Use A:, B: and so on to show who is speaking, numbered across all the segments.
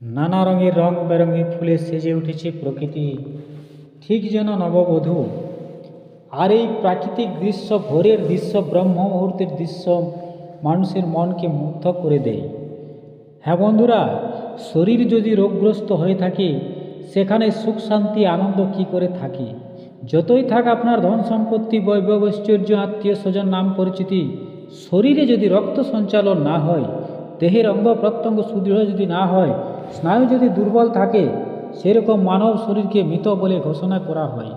A: নানা রঙের রং বেরঙে ফুলে সেজে উঠেছে প্রকৃতি, ঠিক যেন নববধূ। আর এই প্রাকৃতিক দৃশ্য, ভোরের দৃশ্য, ব্রহ্ম মুহূর্তের দৃশ্য মানুষের মনকে মুগ্ধ করে দেয়। হ্যাঁ বন্ধুরা, শরীর যদি রোগগ্রস্ত হয়ে থাকে, সেখানে সুখ শান্তি আনন্দ কি করে থাকে? যতই থাক আপনার ধন সম্পত্তি, বৈভব ঐশ্বর্য, আত্মীয় স্বজন, নাম পরিচিতি, শরীরে যদি রক্ত সঞ্চালন না হয়, দেহের অঙ্গ প্রত্যঙ্গ সুদৃঢ় যদি না হয়, স্নায়ু যদি দুর্বল থাকে, সেরকম মানব শরীরকে মৃত বলে ঘোষণা করা হয়।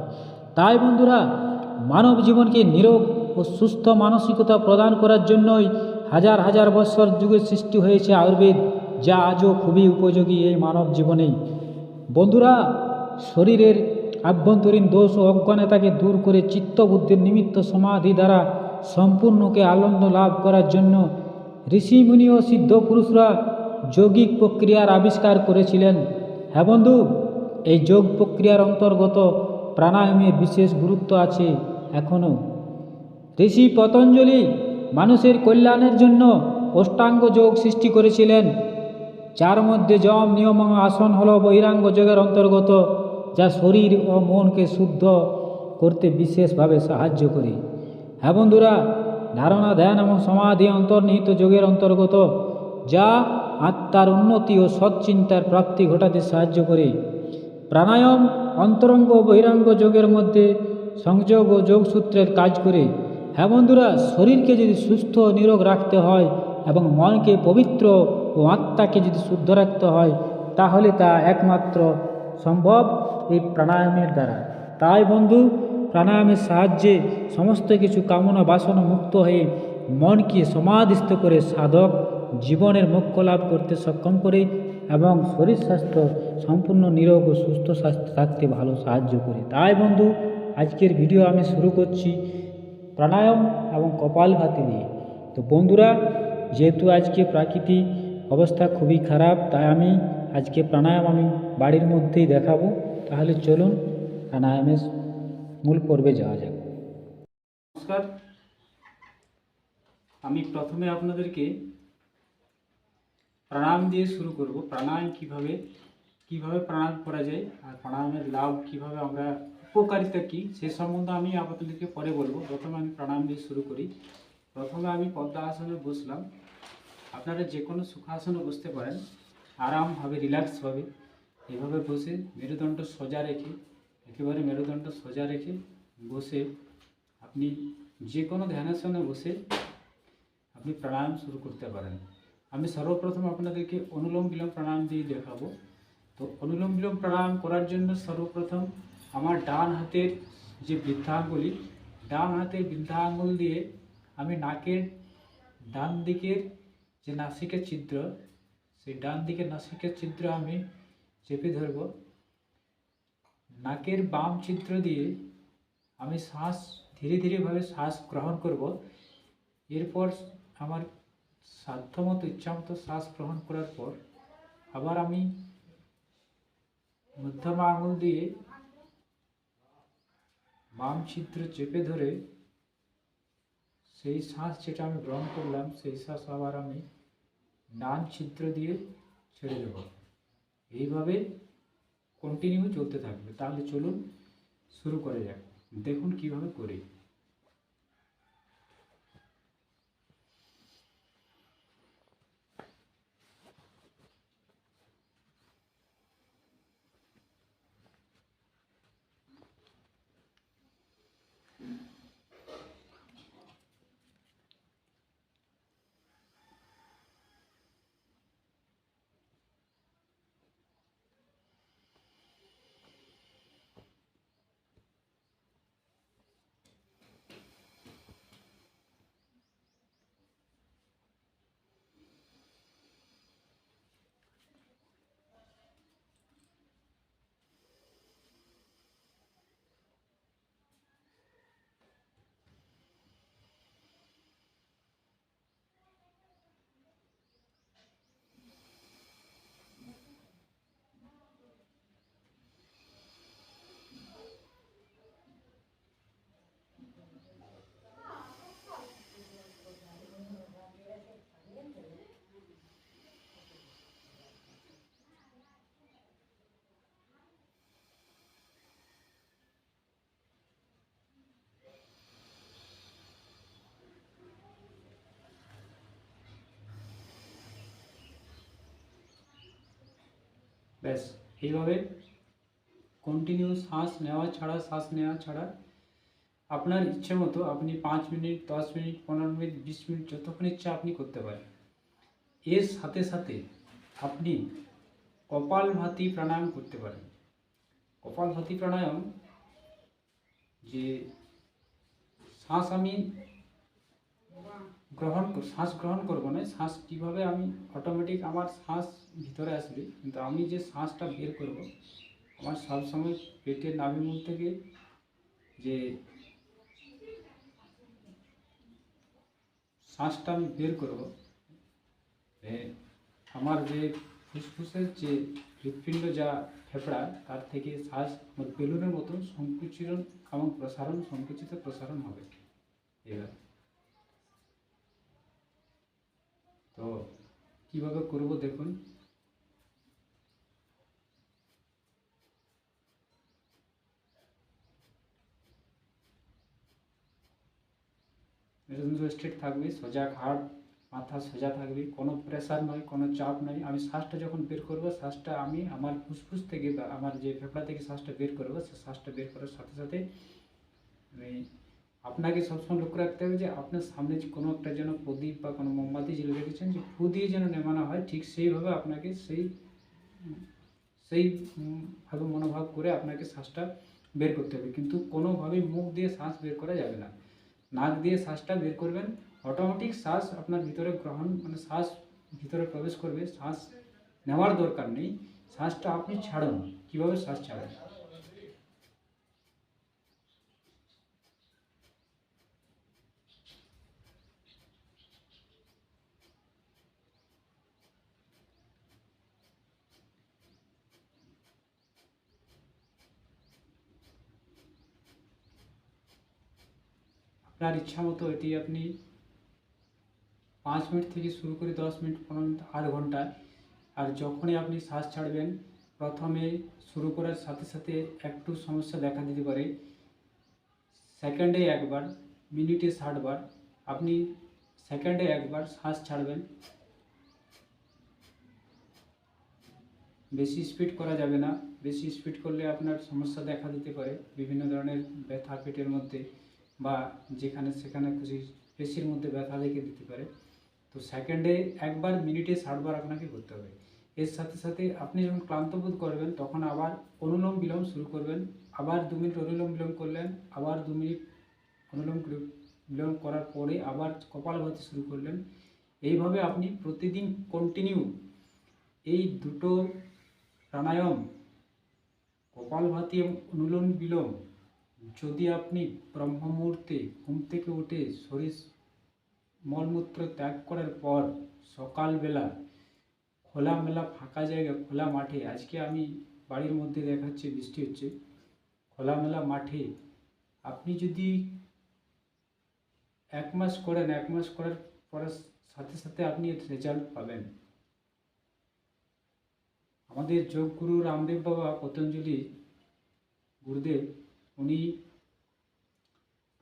A: তাই বন্ধুরা, মানব জীবনকে নিরোগ ও সুস্থ মানসিকতা প্রদান করার জন্যই হাজার হাজার বৎসর যুগের সৃষ্টি হয়েছে আয়ুর্বেদ, যা আজও খুবই উপযোগী এই মানব জীবনে। বন্ধুরা, শরীরের আভ্যন্তরীণ দোষ ও অজ্ঞানতাকে দূর করে চিত্তবুদ্ধির নিমিত্ত সমাধি দ্বারা সম্পূর্ণকে আনন্দ লাভ করার জন্য ঋষিমুনি ও সিদ্ধ পুরুষরা যৌগিক প্রক্রিয়ার আবিষ্কার করেছিলেন। হ্যাঁ বন্ধু, এই যোগ প্রক্রিয়ার অন্তর্গত প্রাণায়ামের বিশেষ গুরুত্ব আছে এখনও। ঋষি পতঞ্জলি মানুষের কল্যাণের জন্য অষ্টাঙ্গ যোগ সৃষ্টি করেছিলেন, যার মধ্যে যম, নিয়ম ও আসন হল বহিরাঙ্গ যোগের অন্তর্গত, যা শরীর ও মনকে শুদ্ধ করতে বিশেষভাবে সাহায্য করে। হ্যাঁ বন্ধুরা, ধারণা, ধ্যান এবং সমাধি অন্তর্নিহিত যোগের অন্তর্গত, যা আত্মার উন্নতি ও সৎচিন্তার প্রাপ্তি ঘটাতে সাহায্য করে। প্রাণায়াম অন্তরঙ্গ ও বহিরাঙ্গ যোগের মধ্যে সংযোগ ও যোগসূত্রের কাজ করে। হ্যাঁ বন্ধুরা, শরীরকে যদি সুস্থ ও নিরোগ রাখতে হয় এবং মনকে পবিত্র ও আত্মাকে যদি শুদ্ধ রাখতে হয়, তাহলে তা একমাত্র সম্ভব এই প্রাণায়ামের দ্বারা। তাই বন্ধু, প্রাণায়ামের সাহায্যে সমস্ত কিছু কামনা বাসনা মুক্ত হয়ে মনকে সমাধিস্থ করে সাধক জীবনের মোক্ষ লাভ করতে সক্ষম করে এবং শরীর স্বাস্থ্য সম্পূর্ণ নিরোগ ও সুস্থ স্বাস্থ্য থাকতে ভালো সাহায্য করে। তাই বন্ধু, আজকের ভিডিও আমি শুরু করছি প্রাণায়াম এবং কপালভাতি দিয়ে। তো বন্ধুরা, যেহেতু আজকে প্রাকৃতিক অবস্থা খুবই খারাপ, তাই আমি আজকে প্রাণায়াম আমি বাড়ির মধ্যেই দেখাবো। তাহলে চলুন প্রাণায়ামের মূল পর্বে যাওয়া যাক। নমস্কার, আমি প্রথমে আপনাদেরকে প্রাণায়াম দিয়ে শুরু করব। প্রাণায়াম কিভাবে প্রাণায়াম করা যায় আর প্রাণায়ামের লাভ কিভাবে আমরা, উপকারিতা কী, সে সম্বন্ধে আমি আপনাদেরকে পরে বলবো। প্রথমে আমি প্রাণায়াম দিয়ে শুরু করি। প্রথমে আমি পদ্মাসনে বসলাম। আপনারা যে কোনো সুখাসনে বসতে পারেন, আরামভাবে, রিল্যাক্সভাবে এভাবে বসে মেরুদণ্ড সোজা রেখে, একেবারে মেরুদণ্ড সোজা রেখে বসে আপনি যে কোনো ধ্যানাসনে বসে আপনি প্রাণায়াম শুরু করতে পারেন। আমি সর্বপ্রথম আপনাদেরকে অনুলোম বিলোম প্রাণায়াম দিয়ে দেখাবো। তো অনুলোম বিলোম প্রাণায়াম করার জন্য সর্বপ্রথম আমার ডান হাতের যে বৃদ্ধাঙ্গুলি, ডান হাতের বৃদ্ধাঙ্গুল দিয়ে আমি নাকের ডান দিকের যে নাসিকের ছিদ্র, সেই ডান দিকের নাসিকের ছিদ্র আমি চেপে ধরব। নাকের বাম ছিদ্র দিয়ে আমি শ্বাস ধীরে ধীরেভাবে শ্বাস গ্রহণ করব। এরপর আমার সাধ্যমতো ইচ্ছামতো শ্বাস গ্রহণ করার পর আবার আমি মধ্যমা আঙুল দিয়ে বাম ছিদ্র চেপে ধরে সেই শ্বাস যেটা আমি গ্রহণ করলাম, সেই শ্বাস আবার আমি ডান ছিদ্র দিয়ে ছেড়ে দেব। এইভাবে কন্টিনিউ চলতে থাকবে। তাহলে চলুন শুরু করা যাক, দেখুন কিভাবে করি। ব্যাস এইভাবে কন্টিনিউ শ্বাস নেওয়া ছাড়া আপনার ইচ্ছে মতো আপনি 5 মিনিট, 10 মিনিট, 15 মিনিট, 20 মিনিট যতক্ষণ ইচ্ছা আপনি করতে পারেন। এর সাথে সাথে আপনি কপালভাতি প্রাণায়াম করতে পারেন। কপালভাতি প্রাণায়াম যে শ্বাস আমি শ্বাস গ্রহণ করবো না, শ্বাস কীভাবে আমি অটোমেটিক আমার শ্বাস ভিতরে আসবে, কিন্তু আমি যে শ্বাসটা বের করব আমার সবসময় পেটের নাভিমূল থেকে যে শ্বাসটা আমি বের করব, আমার যে ফুসফুসের যে হৃৎপিণ্ড যা ফেফড়া তার থেকে শ্বাস বেলুনের মতো সংকুচিত এবং প্রসারণ হবে। এবার তো কীভাবে করব দেখুন। মেরুদণ্ড স্ট্রেট থাকবে, সোজা ঘাড়, মাথা সোজা থাকবে, কোনো প্রেসার নয়, কোনো চাপ নয়। আমি শ্বাসটা যখন বের করব, শ্বাসটা আমি আমার ফুসফুস থেকে বা আমার যে ফেফড়া থেকে শ্বাসটা বের করবো, সে শ্বাসটা বের করার সাথে সাথে আমি আপনাকে সবসময় লক্ষ্য রাখতে হবে যে আপনার সামনে যে কোনো একটা যেন প্রদীপ বা কোনো মোমবাতি জ্বেলে রেখেছেন, যে ফু দিয়ে যেন নেমানো হয়, ঠিক সেইভাবে আপনাকে সেইভাবে মনোভাব করে আপনাকে শ্বাসটা বের করতে হবে। কিন্তু কোনোভাবেই মুখ দিয়ে শ্বাস বের করা যাবে না, নাক দিয়ে শ্বাসটা বের করবেন। অটোমেটিক শ্বাস আপনার ভিতরে শ্বাস ভিতরে প্রবেশ করবে, শ্বাস নেওয়ার দরকার নেই, শ্বাসটা আপনি ছাড়ুন। কীভাবে শ্বাস ছাড়েন, আপনার ইচ্ছা মতো এটি আপনি 5 মিনিট থেকে শুরু করে 10 মিনিট, 15 মিনিট, আধ ঘন্টা। আর যখনই আপনি শ্বাস ছাড়বেন, প্রথমে শুরু করার সাথে সাথে একটু সমস্যা দেখা দিতে পারে। সেকেন্ডে একবার, মিনিটে 60 বার। আপনি সেকেন্ডে একবার শ্বাস ছাড়বেন, বেশি স্পিড করা যাবে না। বেশি স্পিড করলে আপনার সমস্যা দেখা দিতে পারে, বিভিন্ন ধরনের ব্যথা পেটের মধ্যে বা যেখানে সেখানে খুশি পেশির মধ্যে ব্যথা দেখে দিতে পারে। তো সেকেন্ডে একবার, মিনিটে 60 বার আপনাকে করতে হবে। এর সাথে সাথে আপনি যখন ক্লান্ত বোধ করবেন তখন আবার অনুলোম বিলোম শুরু করবেন। আবার 2 মিনিট অনুলোম বিলোম করলেন, আবার 2 মিনিট অনুলোম বিলোম করার পরে আবার কপালভাতি শুরু করলেন। এইভাবে আপনি প্রতিদিন কন্টিনিউ এই দুটো প্রাণায়াম, কপালভাতি এবং অনুলোম বিলোম, যদি আপনি ব্রহ্ম মুহূর্তে ঘুম থেকে উঠে শরীর মলমূত্র ত্যাগ করার পর সকালবেলা খোলামেলা ফাঁকা জায়গা, খোলা মাঠে, আজকে আমি বাড়ির মধ্যে দেখাচ্ছি বৃষ্টি হচ্ছে, খোলামেলা মাঠে আপনি যদি 1 মাস করেন, 1 মাস করার পরে সাথে সাথে আপনি এর রেজাল্ট পাবেন। আমাদের যোগগুরু রামদেব বাবা, পতঞ্জলি গুরুদেব, উনি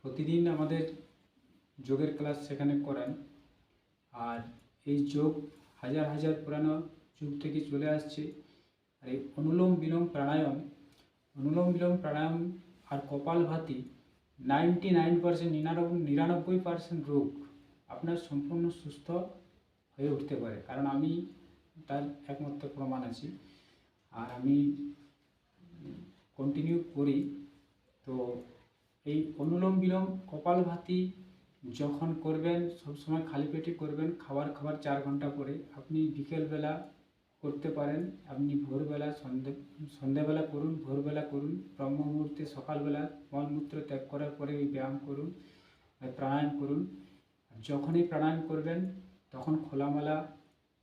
A: প্রতিদিন আমাদের যোগের ক্লাস সেখানে করান। আর এই যোগ হাজার হাজার পুরানো যুগ থেকে চলে আসছে। আর এই অনুলোম বিলোম প্রাণায়াম আর কপালভাতি 99%, 99% রোগ আপনার সম্পূর্ণ সুস্থ হয়ে উঠতে পারে, কারণ আমি তার একমাত্র প্রমাণ আছি। আর আমি কন্টিনিউ করি। তো এই অনুলোম বিলোম কপালভাতি যখন করবেন, সবসময় খালি পেটে করবেন। খাবার 4 ঘন্টা পরে আপনি বিকেলবেলা করতে পারেন, আপনি ভোরবেলা, সন্ধ্যাবেলা করুন, ভোরবেলা করুন, ব্রহ্ম মুহূর্তে সকালবেলা মলমূত্র ত্যাগ করার পরে ওই ব্যায়াম করুন, প্রাণায়াম করুন। যখনই প্রাণায়াম করবেন তখন খোলামেলা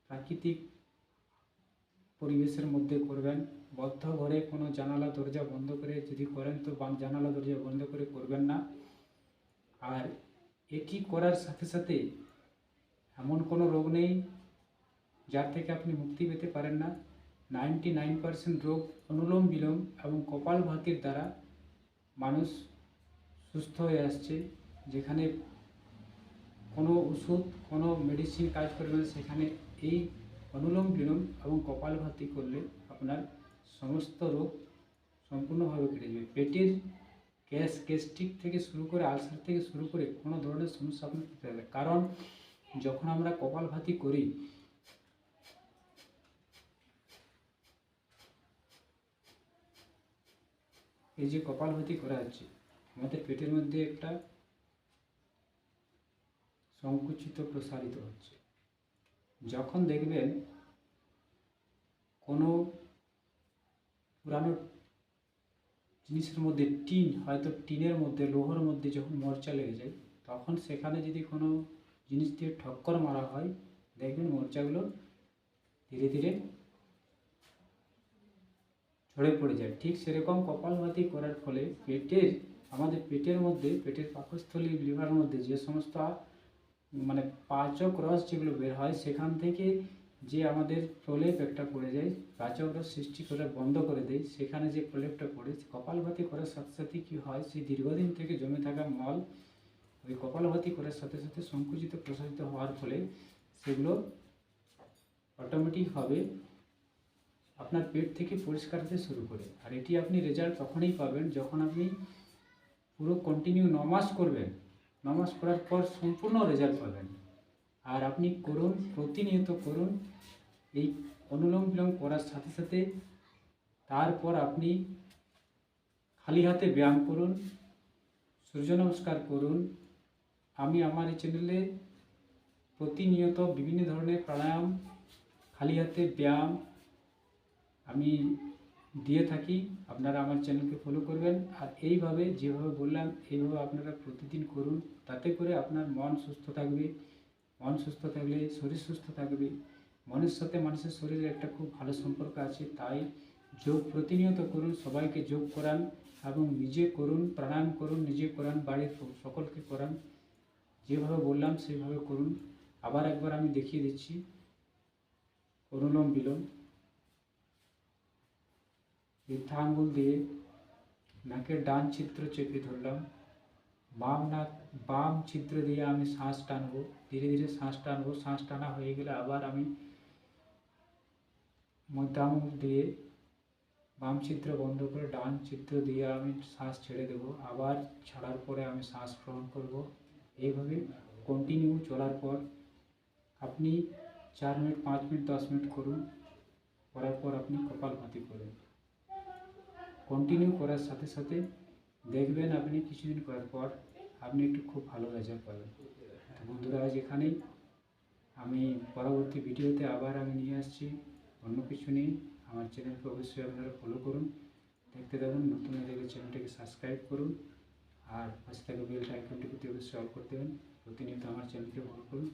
A: প্রাকৃতিক পরিবেশের মধ্যে করবেন। বদ্ধ ঘরে কোনো জানালা দরজা বন্ধ করে যদি করেন তো জানালা দরজা বন্ধ করে করবেন না। আর এটি করার সাথে সাথে এমন কোনো রোগ নেই যার থেকে আপনি মুক্তি পেতে পারেন না। 99% রোগ অনুলোম বিলোম এবং কপালভাতির দ্বারা মানুষ সুস্থ হয়ে আসছে। যেখানে কোনো ওষুধ, কোনো মেডিসিন কাজ করবে না, সেখানে এই অনুলোম বিলোম এবং কপালভাতি করলে আপনার সমস্ত রোগ সম্পূর্ণভাবে কেটে যাবে। পেটের গ্যাস্ট্রিক থেকে শুরু করে আলসার থেকে শুরু করে কোনো ধরনের সমস্যা আপনার পেতে হবে। কারণ যখন আমরা কপালভাতি করি, এই যে কপালভাতি করা হচ্ছে, আমাদের পেটের মধ্যে একটা সংকুচিত প্রসারিত হচ্ছে। যখন দেখবেন কোনো পুরানো জিনিসের মধ্যে টিন, হয়তো টিনের মধ্যে লোহার মধ্যে যখন মরচা লেগে যায়, তখন সেখানে যদি কোনো জিনিস দিয়ে ঠক্কর মারা হয়, দেখবেন মরচাগুলো ধীরে ধীরে ঝরে পড়ে যায়। ঠিক সেরকম কপালভাতি করার ফলে আমাদের পেটের মধ্যে, পেটের পাকস্থলী, লিভারের মধ্যে যে সমস্ত মানে পাচক রস যেগুলো বের হয়, সেখান থেকে যে আমাদের প্রলেপ একটা পড়ে যায়, পাচক রস সৃষ্টি করে বন্ধ করে দেয়, সেখানে যে প্রলেপটা পড়ে, কপালভাতি করার সাথে সাথে কী হয়, সেই দীর্ঘদিন থেকে জমে থাকা মল ওই কপালভাতি করার সাথে সাথে সংকুচিত প্রসারিত হওয়ার ফলে সেগুলো অটোমেটিকভাবে আপনার পেট থেকে পরিষ্কার হতে শুরু করে। আর এটি আপনি রেজাল্ট তখনই পাবেন যখন আপনি পুরো কন্টিনিউ 9 মাস করবেন। 9 মাস করার পর সম্পূর্ণ রেজাল্ট পাবেন। আর আপনি করুন, প্রতিনিয়ত করুন, এই অনুলোম বিলোম করার সাথে সাথে তারপর আপনি খালি হাতে ব্যায়াম করুন, সূর্য নমস্কার করুন। আমি আমার এই চ্যানেলে প্রতিনিয়ত বিভিন্ন ধরনের প্রাণায়াম, খালি হাতে ব্যায়াম আমি দিয়ে থাকি। আপনারা আমার চ্যানেলকে ফলো করবেন। আর এইভাবে যেভাবে বললাম, এইভাবে আপনারা প্রতিদিন করুন। তাতে করে আপনার মন সুস্থ থাকবে। মন সুস্থ থাকলে শরীর সুস্থ থাকবে। মনের সাথে মানুষের শরীরের একটা খুব ভালো সম্পর্ক আছে। তাই যোগ প্রতিনিয়ত করুন, সবাইকে যোগ করান এবং নিজে করুন, প্রাণায়াম করুন, নিজে করান, বাড়ির সকলকে করান। যেভাবে বললাম সেইভাবে করুন। আবার একবার আমি দেখিয়ে দিচ্ছি। অনুলোম বিলোম, বৃদ্ধা আঙ্গুল দিয়ে নাকের ডান ছিদ্র চেপে ধরলাম, বাম ছিদ্র দিয়ে আমি শ্বাস টানবো, ধীরে ধীরে শ্বাস টানবো। শ্বাস টানা হয়ে গেলে আবার আমি মধ্যা আঙ্গুল দিয়ে বাম ছিদ্র বন্ধ করে ডান ছিদ্র দিয়ে আমি শ্বাস ছেড়ে দেবো। আবার ছাড়ার পরে আমি শ্বাস গ্রহণ করব। এইভাবে কন্টিনিউ চলার পর আপনি 4 মিনিট, 5 মিনিট, 10 মিনিট করুন। করার পর আপনি কপালভাতি করুন। কন্টিনিউ করার সাথে সাথে দেখবেন আপনি কিছুদিন করার পর আপনি একটু খুব ভালো রেজাল্ট পাবেন। তো বন্ধুরা, আজ এখানেই। আমি পরবর্তী ভিডিওতে আবার আমি নিয়ে আসছি অন্য কিছু নিয়ে। আমার চ্যানেলকে অবশ্যই আপনারা ফলো করুন, দেখতে থাকুন। নতুন হয়ে গেলে চ্যানেলটাকে সাবস্ক্রাইব করুন আর পাশে থাকা বেল আইকনটিকে অবশ্যই অল করে দেবেন। প্রতিনিয়ত আমার চ্যানেলকে ফলো করুন।